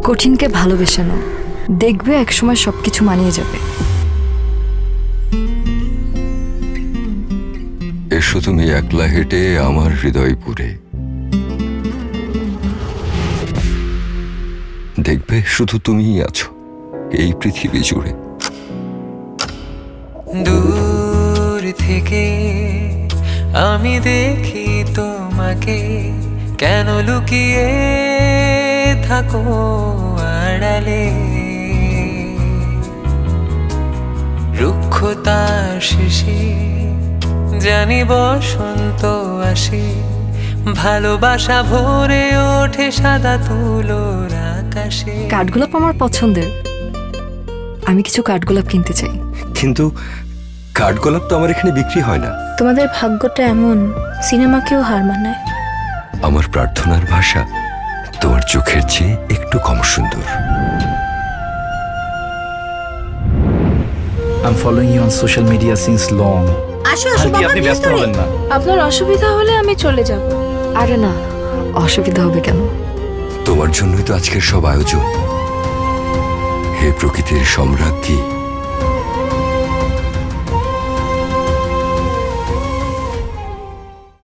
কঠিনকে ভালোবেসে নাও, দেখবে একসময় সবকিছু মানিয়ে যাবে। এসো তুমি একলা হেঁটে আমার হৃদয়পুরে, দেখবে শুধু তুমিই আছো এই পৃথিবী জুড়ে। দূর থেকে আমি দেখি তোমাকে, কেন লুকিয়ে থাকো আড়ালে। রুক্ষতার শেষে জানি বসন্ত আসে, ভালোবাসা ভরে ওঠে সাদা তুলোর আকাশে। কাঠগোলাপ আমার পছন্দের, আমি কিছু কাঠগোলাপ কিনতে চাই। কিন্তু কাঠগোলাপ তো আমার এখানে বিক্রি হয় না। তোমাদের ভাগ্যটা এমন, সিনেমাকেও হার মানায়। আমার প্রার্থনার ভাষা তোমার চোখের চেয়ে একটু কম সুন্দর। I'm following you on social media since long. আপনি ব্যস্ত হবেন না। আপনার অসুবিধা হলে আমি চলে যাব। আরে না, অসুবিধা হবে কেন? তোমার জন্যই তো আজকের সব আয়োজন। হে প্রকৃতির সম্রাজ্ঞী।